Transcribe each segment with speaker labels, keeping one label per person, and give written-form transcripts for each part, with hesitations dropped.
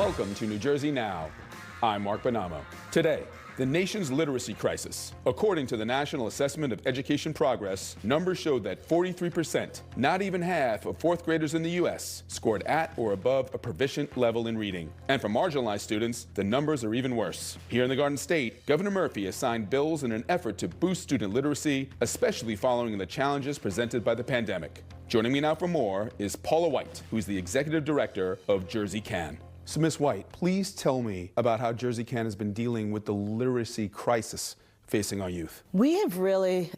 Speaker 1: Welcome to New Jersey Now. I'm Mark Bonamo. Today, the nation's literacy crisis. According to the National Assessment of Education Progress, numbers showed that 43%, not even half of fourth graders in the U.S., scored at or above a proficient level in reading. And for marginalized students, the numbers are even worse. Here in the Garden State, Governor Murphy has signed bills in an effort to boost student literacy, especially following the challenges presented by the pandemic. Joining me now for more is Paula White, who's the Executive Director of JerseyCAN. So, Ms. White, please tell me about how JerseyCAN has been dealing with the literacy crisis facing our youth.
Speaker 2: We have really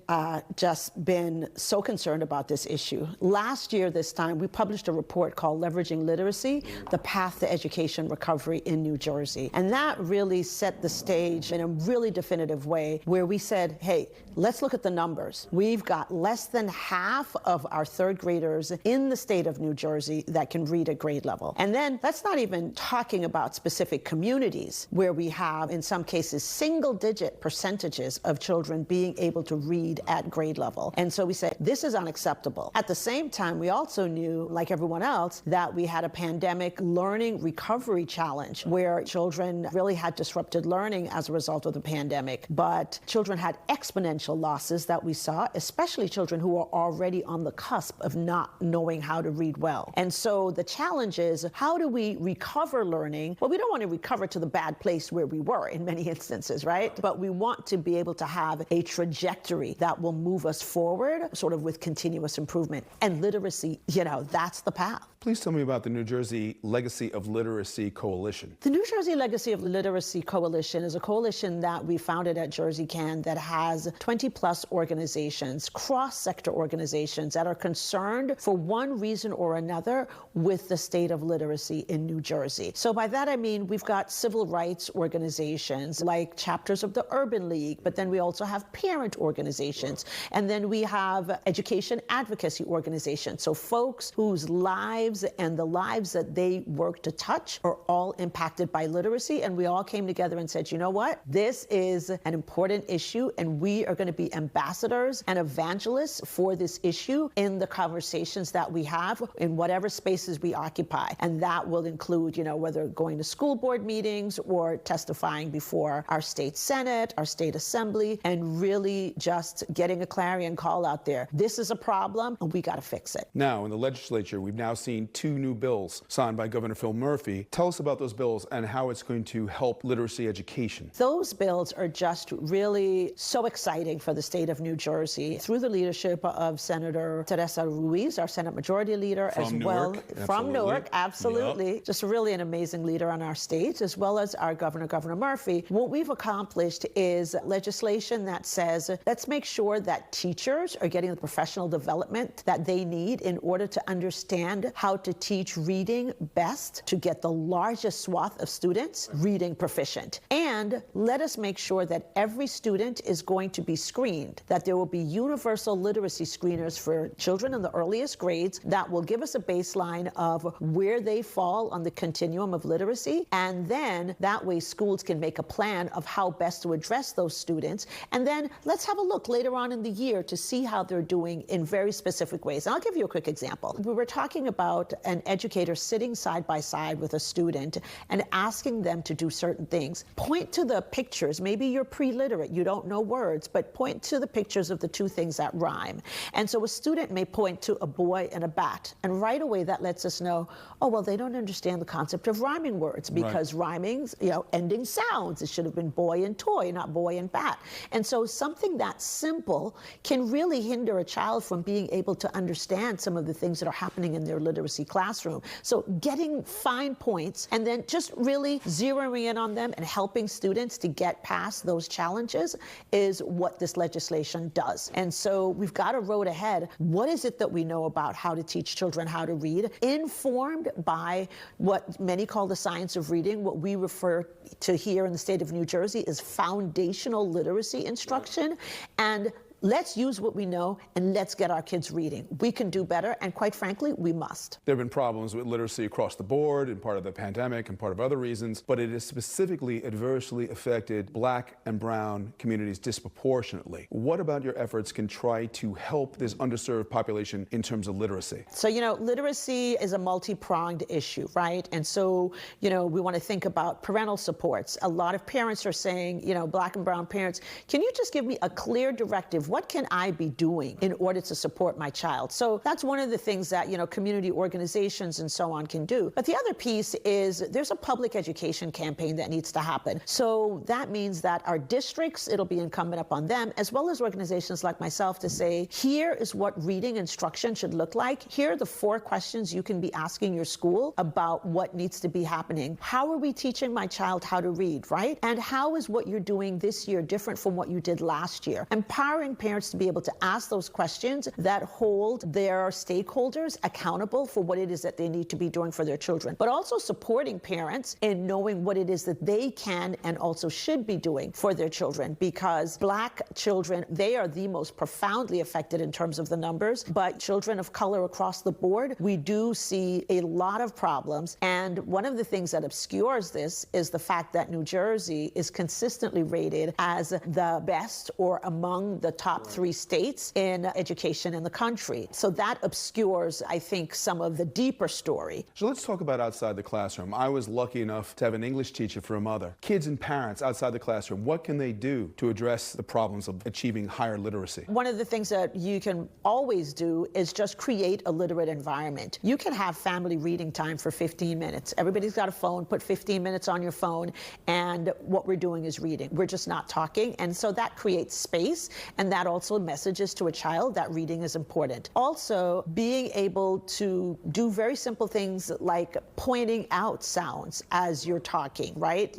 Speaker 2: just been so concerned about this issue. Last year, this time, we published a report called Leveraging Literacy, the Path to Education Recovery in New Jersey. And that really set the stage in a really definitive way where we said, hey, let's look at the numbers. We've got less than half of our third graders in the state of New Jersey that can read at grade level. And then that's not even talking about specific communities where we have, in some cases, single-digit percentages of children being able to read at grade level. And so we said, this is unacceptable. At the same time, we also knew, like everyone else, that we had a pandemic learning recovery challenge where children really had disrupted learning as a result of the pandemic. But children had exponential losses that we saw, especially children who are already on the cusp of not knowing how to read well. And so the challenge is, how do we recover learning? Well, we don't want to recover to the bad place where we were in many instances, right? But we want to be able to have a trajectory that will move us forward, sort of with continuous improvement. And literacy, that's the path.
Speaker 1: Please tell me about the New Jersey Legacy of Literacy Coalition.
Speaker 2: The New Jersey Legacy of Literacy Coalition is a coalition that we founded at JerseyCAN that has 20-plus organizations, cross-sector organizations that are concerned for one reason or another with the state of literacy in New Jersey. So by that I mean we've got civil rights organizations like chapters of the Urban League, but then we also have parent organizations, and then we have education advocacy organizations. So folks whose lives and the lives that they work to touch are all impacted by literacy, and we all came together and said, you know what? This is an important issue, and we are going to be ambassadors and evangelists for this issue in the conversations that we have in whatever spaces we occupy. And that will include, whether going to school board meetings or testifying before our state Senate, our state Assembly, and really just getting a clarion call out there. This is a problem, and we got to fix it.
Speaker 1: Now, in the legislature, we've now seen 2 new bills signed by Governor Phil Murphy. Tell us about those bills and how it's going to help literacy education.
Speaker 2: Those bills are just really so exciting for the state of New Jersey through the leadership of Senator Teresa Ruiz, our Senate Majority Leader,
Speaker 1: from Newark.
Speaker 2: From Newark, absolutely. Yep. Just really an amazing leader on our state, as well as our Governor Murphy. What we've accomplished is legislation that says, let's make sure that teachers are getting the professional development that they need in order to understand how to teach reading best to get the largest swath of students reading proficient. And let us make sure that every student is going to be screened, that there will be universal literacy screeners for children in the earliest grades that will give us a baseline of where they fall on the continuum of literacy. And then that way schools can make a plan of how best to address those students. And then let's have a look later on in the year to see how they're doing in very specific ways. And I'll give you a quick example. We were talking about an educator sitting side by side with a student and asking them to do certain things. Point to the pictures. Maybe you're pre-literate, you don't know words, but point to the pictures of the 2 things that rhyme. And so a student may point to a boy and a bat, and right away that lets us know, oh, well, they don't understand the concept of rhyming words because rhyming's, ending sounds. It should have been boy and toy, not boy and bat. And so something that simple can really hinder a child from being able to understand some of the things that are happening in their literacy classroom. So getting fine points and then just really zeroing in on them and helping students to get past those challenges is what this legislation does. And so we've got a road ahead. What is it that we know about how to teach children how to read, informed by what many call the science of reading? What we refer to here in the state of New Jersey is foundational literacy instruction. And let's use what we know and let's get our kids reading. We can do better, and quite frankly, we must.
Speaker 1: There have been problems with literacy across the board in part of the pandemic and part of other reasons, but it has specifically adversely affected Black and brown communities disproportionately. What about your efforts can try to help this underserved population in terms of literacy?
Speaker 2: So, literacy is a multi-pronged issue, right? And so, we want to think about parental supports. A lot of parents are saying, Black and brown parents, can you just give me a clear directive? What can I be doing in order to support my child? So that's one of the things that, community organizations and so on can do. But the other piece is there's a public education campaign that needs to happen. So that means that our districts, it'll be incumbent upon them, as well as organizations like myself, to say, here is what reading instruction should look like. Here are the 4 questions you can be asking your school about what needs to be happening. How are we teaching my child how to read, right? And how is what you're doing this year different from what you did last year? Empowering parents to be able to ask those questions that hold their stakeholders accountable for what it is that they need to be doing for their children, but also supporting parents in knowing what it is that they can and also should be doing for their children, because Black children, they are the most profoundly affected in terms of the numbers, but children of color across the board, we do see a lot of problems. And one of the things that obscures this is the fact that New Jersey is consistently rated as the best or among the top 3 states in education in the country. So that obscures, I think, some of the deeper story.
Speaker 1: So let's talk about outside the classroom. I was lucky enough to have an English teacher for a mother. Kids and parents outside the classroom, what can they do to address the problems of achieving higher literacy?
Speaker 2: One of the things that you can always do is just create a literate environment. You can have family reading time for 15 minutes. Everybody's got a phone, put 15 minutes on your phone, and what we're doing is reading. We're just not talking. And so that creates space, and that also messages to a child that reading is important. Also, being able to do very simple things like pointing out sounds as you're talking, right?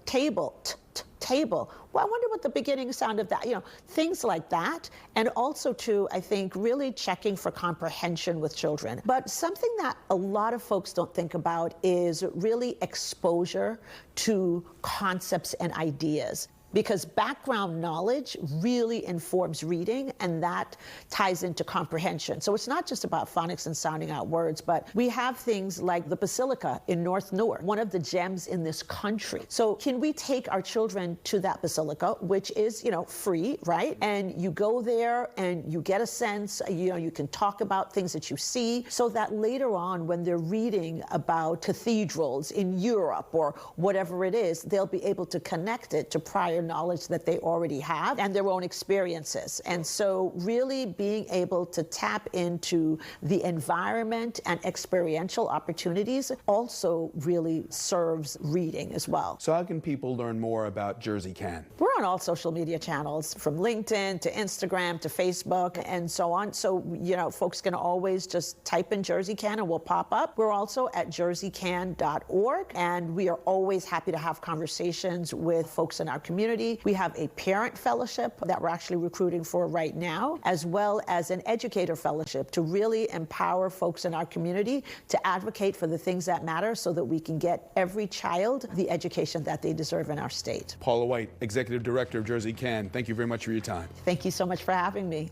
Speaker 2: Table, table. Well, I wonder what the beginning sound of that, things like that. And also, too, I think really checking for comprehension with children. But something that a lot of folks don't think about is really exposure to concepts and ideas, because background knowledge really informs reading, and that ties into comprehension. So it's not just about phonics and sounding out words, but we have things like the Basilica in North Newark, one of the gems in this country. So can we take our children to that Basilica, which is, free, right? And you go there and you get a sense, you can talk about things that you see, so that later on when they're reading about cathedrals in Europe or whatever it is, they'll be able to connect it to prior knowledge that they already have and their own experiences. And so really being able to tap into the environment and experiential opportunities also really serves reading as well.
Speaker 1: So how can people learn more about JerseyCAN?
Speaker 2: We're on all social media channels, from LinkedIn to Instagram to Facebook and so on. So, folks can always just type in JerseyCAN and we'll pop up. We're also at JerseyCAN.org, and we are always happy to have conversations with folks in our community. We have a parent fellowship that we're actually recruiting for right now, as well as an educator fellowship to really empower folks in our community to advocate for the things that matter so that we can get every child the education that they deserve in our state.
Speaker 1: Paula White, Executive Director of JerseyCAN, thank you very much for your time.
Speaker 2: Thank you so much for having me.